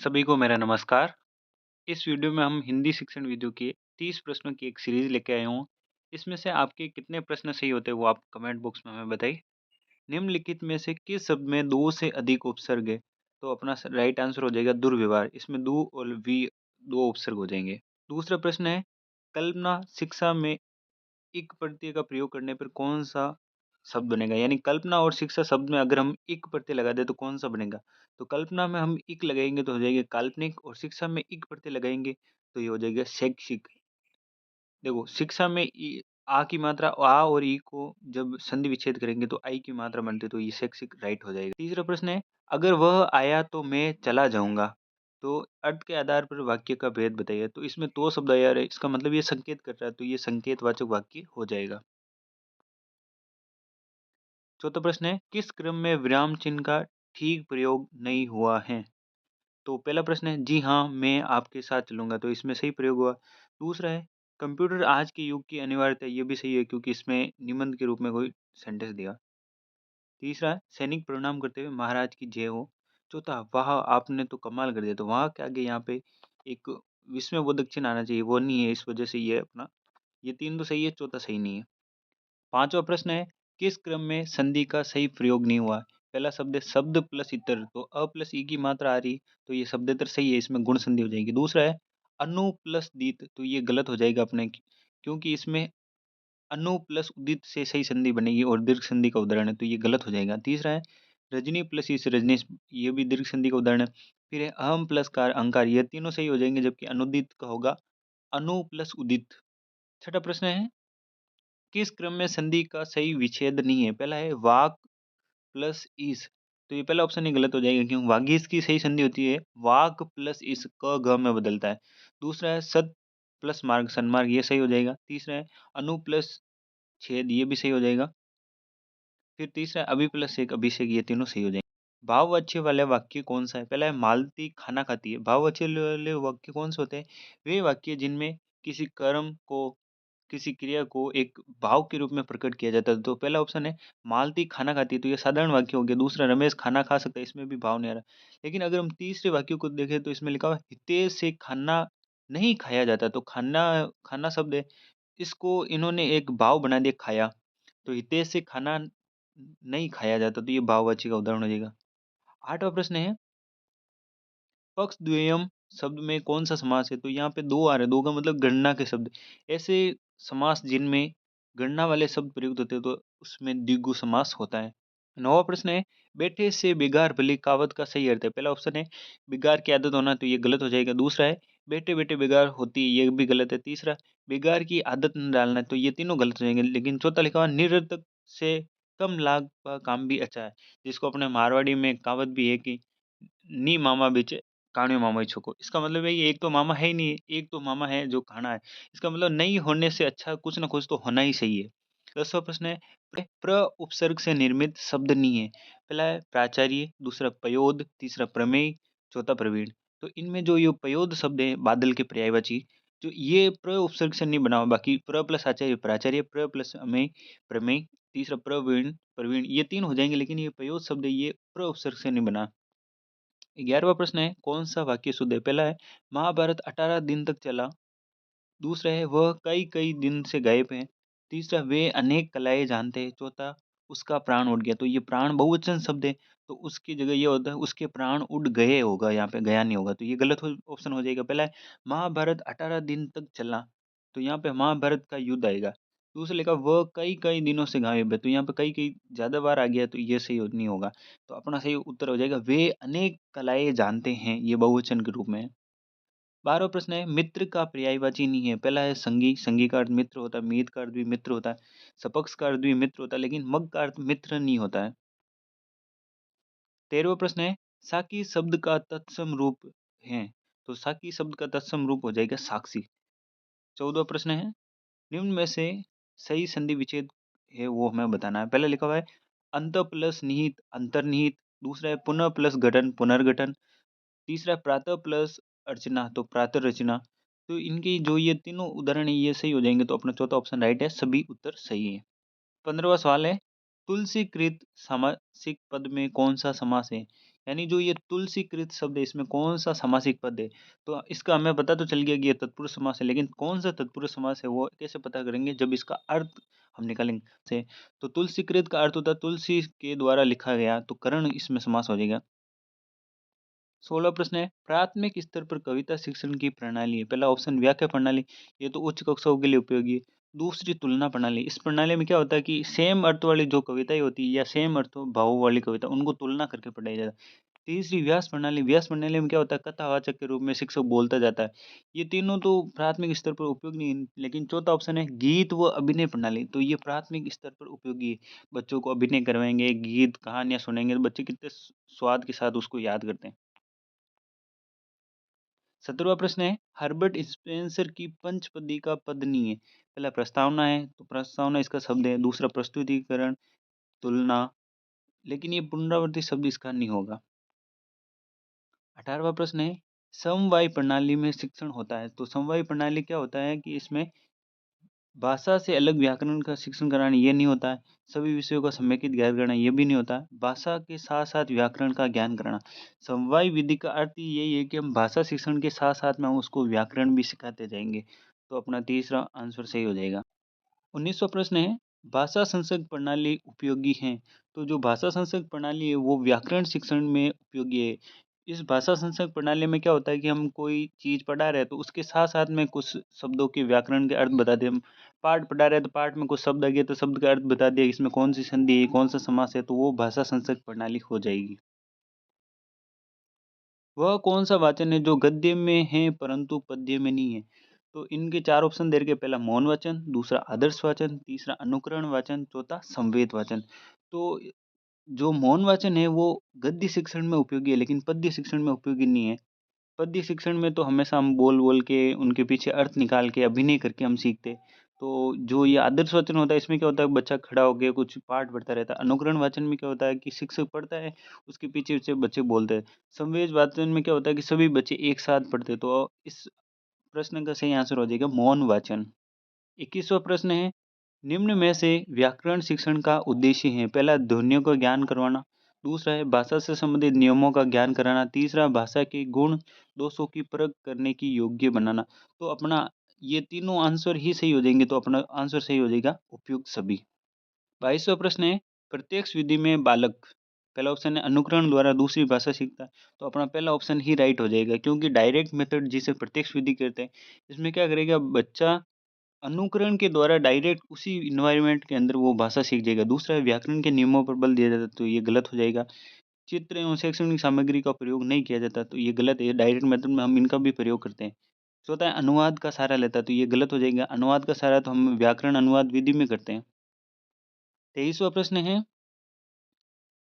सभी को मेरा नमस्कार। इस वीडियो में हम हिंदी शिक्षण वीडियो के 30 प्रश्नों की एक सीरीज़ लेके आए हूँ। इसमें से आपके कितने प्रश्न सही होते हैं वो आप कमेंट बॉक्स में हमें बताइए। निम्नलिखित में से किस शब्द में 2 से अधिक उपसर्ग है? तो अपना स राइट आंसर हो जाएगा दुर्व्यवहार। इसमें दू और वी 2 उपसर्ग हो जाएँगे। दूसरा प्रश्न है, कल्पना शिक्षा में इक प्रत्यय का प्रयोग करने पर कौन-सा शब्द बनेगा? यानी कल्पना और शिक्षा शब्द में अगर हम इक प्रत्यय लगा दें तो कौन-सा बनेगा? तो कल्पना में हम इक लगाएँगे तो हो जाएगा काल्पनिक और शिक्षा में इक प्रत्यय लगाएँगे तो ये हो जाएगा शैक्षिक। देखो शिक्षा में इ आ की मात्रा आ और ई को जब संधि विच्छेद करेंगे तो आई की मात्रा बनती है तो ये शैक्षिक राइट हो जाएगा। तीसरा प्रश्न है, अगर वह आया तो मैं चला जाऊँगा। तो अर्थ के आधार पर वाक्य का भेद बताइए। तो इसमें तो शब्द आया है इसका मतलब ये संकेत कर रहा है तो ये संकेतवाचक वाक्य हो जाएगा। चौथा प्रश्न है, किस क्रम में विराम चिन्ह का ठीक प्रयोग नहीं हुआ है? तो पहला प्रश्न है, जी हाँ, मैं आपके साथ चलूँगा, तो इसमें सही प्रयोग हुआ। दूसरा है, कंप्यूटर आज के युग की अनिवार्यता, ये भी सही है क्योंकि इसमें निबंध के रूप में कोई सेंटेंस दिया। तीसरा है, सैनिक प्रणाम करते हुए महाराज की जय हो। चौथा, वाह! आपने तो कमाल कर दिया, तो वहाँ के आगे यहाँ पे एक विस्मयबोधक चिन्ह आना चाहिए, वो नहीं है, इस वजह से ये अपना ये 3 तो सही है, चौथा सही नहीं है। पाँचवाँ प्रश्न है, किस क्रम में संधि का सही प्रयोग नहीं हुआ? पहला शब्द है शब्द प्लस इतर, तो अ प्लस ई की मात्रा आ रही, तो ये शब्देतर सही है, इसमें गुण संधि हो जाएगी। दूसरा है अनु प्लस दीत, तो ये गलत हो जाएगा अपने क्योंकि इसमें अनु प्लस उदित से सही संधि बनेगी और दीर्घ संधि का उदाहरण है, तो ये गलत हो जाएगा। तीसरा है रजनी प्लस इस रजनीश, ये भी दीर्घ संधि का उदाहरण है। फिर है अहम प्लस कार अहंकार, ये तीनों सही हो जाएंगे, जबकि अनुदित का होगा अनु प्लस उदित। छठा प्रश्न है, किस क्रम में संधि का सही विच्छेद नहीं है? पहला है वाक प्लस ईस, तो ये पहला ऑप्शन ही गलत हो जाएगा क्यों वागीश की सही संधि होती है वाक प्लस इस क ग में बदलता है। दूसरा है सत प्लस मार्ग सन्मार्ग, ये सही हो जाएगा। तीसरा है अनु प्लस छेद, ये भी सही हो जाएगा। फिर तीसरा है अभि प्लस एक अभिषेक, ये तीनों सही हो जाएंगे। भाववाच्य वाले वाक्य कौन सा है? पहला है मालती खाना खाती है। भाववाच्य वाले वाक्य कौन से होते हैं? वे वाक्य जिनमें किसी कर्म को किसी क्रिया को एक भाव के रूप में प्रकट किया जाता है। तो पहला ऑप्शन है मालती खाना खाती है, तो ये साधारण वाक्य हो गया। दूसरा रमेश खाना खा सकता है, इसमें भी भाव नहीं आ रहा। लेकिन अगर हम तीसरे वाक्य को देखें तो इसमें लिखा हुआ है हितेश से खाना नहीं खाया जाता, तो खाना खाना शब्द है, इसको इन्होंने एक भाव बना दिया खाया। तो हितेश से खाना नहीं खाया जाता, तो ये भाववाची का उदाहरण हो जाएगा। आठवां प्रश्न है पक्ष द्वयम शब्द में कौन सा समास है? तो यहाँ पे 2 आ रहे हैं, 2 का मतलब गणना के शब्द। ऐसे समास जिनमें गणना वाले शब्द प्रयुक्त होते हैं तो उसमें द्विगु समास होता है। 9वां प्रश्न है बैठे से बेगार भली कहावत का सही अर्थ है। पहला ऑप्शन है बेगार की आदत होना, तो ये गलत हो जाएगा। दूसरा है बैठे-बैठे बेगार होती है, ये भी गलत है। तीसरा बेगार की आदत न डालना, तो ये तीनों गलत हो जाएंगे। लेकिन चौथा लिखा हुआ निरर्थक से कम लाभ का काम भी अच्छा है, जिसको अपने मारवाड़ी में कहावत भी है कि नी मामा बेचे काणियो मामा ही छको। इसका मतलब है ये एक तो मामा है ही नहीं, एक तो मामा है जो खाना है। इसका मतलब नहीं होने से अच्छा कुछ ना कुछ तो होना ही सही है। 10वां प्रश्न है प्र उपसर्ग से निर्मित शब्द नहीं है। पहला है प्राचार्य, दूसरा पयोद, तीसरा प्रमेय, चौथा प्रवीण। तो इनमें जो ये पयोद शब्द है बादल के पर्यायवाची, जो ये प्र उपसर्ग से नहीं बना हुआ, बाकी प्र प्लस आचार्य प्राचार्य, प्र प्लस अमेय प्रमेय, तीसरा प्रवीण प्रवीण, ये 3 हो जाएंगे, लेकिन ये पयोद शब्द है ये प्र उपसर्ग से नहीं बना। 11वां प्रश्न है कौन सा वाक्य शुद्ध है? पहला है महाभारत 18 दिन तक चला, दूसरा है वह कई-कई दिन से गायब हैं, तीसरा वे अनेक कलाएँ जानते हैं, चौथा उसका प्राण उड़ गया। तो ये प्राण बहुवचन शब्द है, तो उसकी जगह ये होता है उसके प्राण उड़ गए होगा, यहाँ पे गया नहीं होगा, तो ये गलत हो ऑप्शन हो जाएगा। पहला है महाभारत 18 दिन तक चला, तो यहाँ पे महाभारत का युद्ध आएगा। दूसरा लिखा वह कई-कई दिनों से गायब है, तो यहाँ पे कई-कई ज़्यादा बार आ गया, तो ये सही नहीं होगा। तो अपना सही उत्तर हो जाएगा वे अनेक कलाएँ जानते हैं, ये बहुवचन के रूप में है। 12वां प्रश्न है मित्र का पर्यायवाची नहीं है। पहला है संगी, संगी का अर्थ मित्र होता है, मीत का अर्थ भी मित्र होता है, सपक्ष का अर्थ भी मित्र होता है, लेकिन मग का अर्थ मित्र नहीं होता है। 13वां प्रश्न है साकी शब्द का तत्सम रूप है, तो साकी शब्द का तत्सम रूप हो जाएगा साक्षी। 14वां प्रश्न है निम्न में से सही संधि विच्छेद है वो हमें बताना है। पहले लिखा हुआ है अंत प्लस निहित अंतर्निहित, दूसरा है पुनः प्लस घटन पुनर्गठन, तीसरा प्रातः प्लस अर्चना तो प्रातः रचना। तो इनकी जो ये तीनों उदाहरण है ये सही हो जाएंगे, तो अपना चौथा ऑप्शन राइट है, सभी उत्तर सही है। 15वां सवाल है तुलसीकृत सामासिक पद में कौन सा समास है? यानी जो ये तुलसीकृत शब्द है इसमें कौन-सा समासिक पद है? तो इसका हमें पता तो चल गया कि ये तत्पुरुष समास है, लेकिन कौन-सा तत्पुरुष समास है वो कैसे पता करेंगे? जब इसका अर्थ हम निकालेंगे से। तो तुलसीकृत का अर्थ होता है तुलसी के द्वारा लिखा गया, तो करण इसमें समास हो जाएगा। 16वां प्रश्न है, प्राथमिक स्तर पर कविता शिक्षण की प्रणाली है। पहला ऑप्शन व्याख्या प्रणाली, ये तो उच्च कक्षाओं के लिए उपयोगी है। दूसरी तुलना प्रणाली, इस प्रणाली में क्या होता है कि सेम अर्थ वाली जो कविताएँ होती है या सेम अर्थ भावों वाली कविता, उनको तुलना करके पढ़ाया जाता है। तीसरी व्यास प्रणाली, व्यास प्रणाली में क्या होता है कथावाचक के रूप में शिक्षक बोलता जाता है। ये तीनों तो प्राथमिक स्तर पर उपयोग नहीं है, लेकिन चौथा ऑप्शन है गीत व अभिनय प्रणाली, तो ये प्राथमिक स्तर पर उपयोगी है। बच्चों को अभिनय करवाएँगे, गीत, कहानियाँ सुनाएँगे, तो बच्चे कितने स्वाद के साथ उसको याद करते हैं। 17वां प्रश्न है, हर्बर्ट स्पेंसर की पंचपदी का पदनीय है। पहला प्रस्तावना है, तो प्रस्तावना इसका शब्द है। दूसरा प्रस्तुतिकरण, तुलना, लेकिन ये पुनरावृत्ति शब्द इसका नहीं होगा। 18वां प्रश्न है, समवायी प्रणाली में शिक्षण होता है। तो समवायी प्रणाली क्या होता है कि इसमें भाषा से अलग व्याकरण का शिक्षण कराना ये नहीं होता है। सभी विषयों का समेकित ज्ञान कराना ये भी नहीं होता है। भाषा के साथ-साथ व्याकरण का ज्ञान कराना। समवायी विधि का अर्थ ही यही है कि हम भाषा शिक्षण के साथ-साथ में हम उसको व्याकरण भी सिखाते जाएँगे। तो अपना तीसरा आंसर सही हो जाएगा। 19वां प्रश्न है, भाषा संसर्ग प्रणाली उपयोगी है? तो जो भाषा संसर्ग प्रणाली है वो व्याकरण शिक्षण में उपयोगी है। इस भाषा संसर्ग प्रणाली में क्या होता है कि हम कोई चीज़ पढ़ा रहे हैं तो उसके साथ-साथ में कुछ शब्दों के व्याकरण के अर्थ बता दें। हम पाठ पढ़ा रहे हैं तो पाठ में कुछ शब्द आ गए तो शब्द का अर्थ बता दिया, इसमें कौन-सी संधि है, कौन-सा समास है, तो वो भाषा संसर्ग प्रणाली हो जाएगी। वह कौन-सा वाचन है जो गद्य में है परंतु पद्य में नहीं है? तो इनके 4 ऑप्शन दे रखे हैं, पहला मौन वाचन, दूसरा आदर्श वाचन, तीसरा अनुकरण वाचन, चौथा संवेद वाचन। तो जो मौन वाचन है वो गद्य शिक्षण में उपयोगी है, लेकिन पद्य शिक्षण में उपयोगी नहीं है। पद्य शिक्षण में तो हमेशा हम बोल-बोल के उनके पीछे अर्थ निकाल के अभिनय करके हम सीखते हैं। तो जो ये आदर्श वाचन होता है इसमें क्या होता है बच्चा खड़ा होके कुछ पाठ पढ़ता रहता है। अनुकरण वाचन में क्या होता है कि शिक्षक पढ़ता है, उसके पीछे-पीछे बच्चे बोलते हैं। संवेद वाचन में क्या होता है कि सभी बच्चे एक साथ पढ़ते हैं। तो इस प्रश्न का सही आंसर हो जाएगा मौन वाचन। 21वां प्रश्न है, निम्न में से व्याकरण शिक्षण का उद्देश्य है, पहला ध्वनियों का ज्ञान करवाना, दूसरा है भाषा से संबंधित नियमों का ज्ञान कराना, तीसरा भाषा के गुण दोषों की परख करने की योग्य बनाना। तो अपना ये तीनों आंसर ही सही हो जाएंगे, तो अपना आंसर सही हो जाएगा उपयुक्त सभी। 22वां प्रश्न है, प्रत्यक्ष विधि में बालक, पहला ऑप्शन है अनुकरण द्वारा दूसरी भाषा सीखता है, तो अपना पहला ऑप्शन ही राइट हो जाएगा, क्योंकि डायरेक्ट मेथड जिसे प्रत्यक्ष विधि कहते हैं, इसमें क्या करेगा बच्चा अनुकरण के द्वारा डायरेक्ट उसी एनवायरनमेंट के अंदर वो भाषा सीख जाएगा। दूसरा है व्याकरण के नियमों पर बल दिया जाता है, तो ये गलत हो जाएगा। चित्र एवं शैक्षणिक सामग्री का प्रयोग नहीं किया जाता, तो ये गलत है। डायरेक्ट मेथड में हम इनका भी प्रयोग करते हैं। चौथा है अनुवाद का सहारा लेता है, तो ये गलत हो जाएगा। अनुवाद का सहारा तो हम व्याकरण अनुवाद विधि में करते हैं। 23वां प्रश्न है,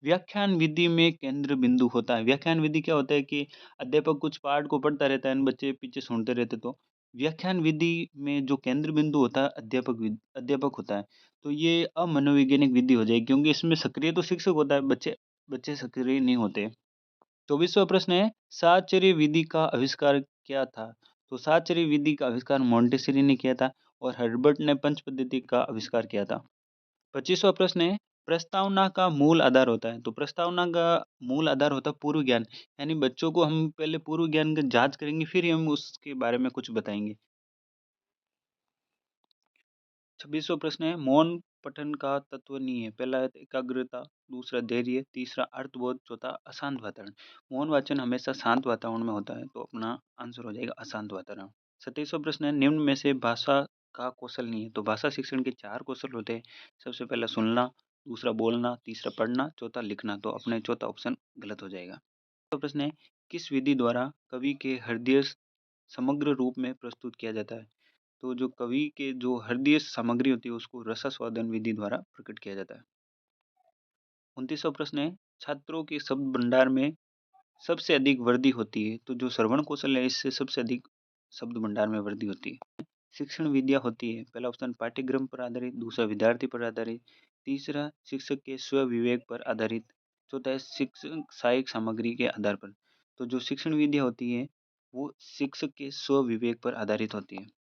व्याख्यान विधि में केंद्र बिंदु होता है। व्याख्यान विधि क्या होता है कि अध्यापक कुछ पाठ को पढ़ता रहता है और बच्चे पीछे सुनते रहते, तो व्याख्यान विधि में जो केंद्र बिंदु होता है अध्यापक होता है। तो ये अमनोवैज्ञानिक विधि हो जाएगी, क्योंकि इसमें सक्रिय तो शिक्षक होता है, बच्चे बच्चे सक्रिय नहीं होते। 24वां प्रश्न है, साहचर्य विधि का आविष्कार क्या था? तो साहचर्य विधि का आविष्कार मोंटेसरी ने किया था और हर्बर्ट ने पंच पद्धति का आविष्कार किया था। 25वां प्रश्न है, प्रस्तावना का मूल आधार होता है। तो प्रस्तावना का मूल आधार होता है पूर्व ज्ञान, यानी बच्चों को हम पहले पूर्व ज्ञान की जाँच करेंगे, फिर ही हम उसके बारे में कुछ बताएँगे। 26वां प्रश्न है, मौन पठन का तत्व नहीं है। पहला है एकाग्रता, दूसरा धैर्य, तीसरा अर्थबोध, चौथा अशांत वातावरण। मौन वाचन हमेशा शांत वातावरण में होता है, तो अपना आंसर हो जाएगा अशांत वातावरण। 27वां प्रश्न है, निम्न में से भाषा का कौशल नहीं है। तो भाषा शिक्षण के 4 कौशल होते हैं। सबसे पहला सुनना, दूसरा बोलना, तीसरा पढ़ना, चौथा लिखना, तो अपने चौथा ऑप्शन गलत हो जाएगा। तो प्रश्न है, किस विधि द्वारा कवि के हृदय समग्र रूप में प्रस्तुत किया जाता है? तो जो कवि के जो हृदय सामग्री होती है उसको रसास्वादन विधि द्वारा प्रकट किया जाता है। 29वां प्रश्न है, छात्रों के शब्द भंडार में सबसे अधिक वृद्धि होती है। तो जो श्रवण कौशल है इससे सबसे अधिक शब्द भंडार में वृद्धि होती है। शिक्षण विद्या होती है, पहला ऑप्शन पाठ्यक्रम पर आधारित, दूसरा विद्यार्थी पर आधारित, तीसरा शिक्षक के स्व विवेक पर आधारित, चौथा है शिक्षक सहायक सामग्री के आधार पर। तो जो शिक्षण विद्या होती है वो शिक्षक के स्व विवेक पर आधारित होती है।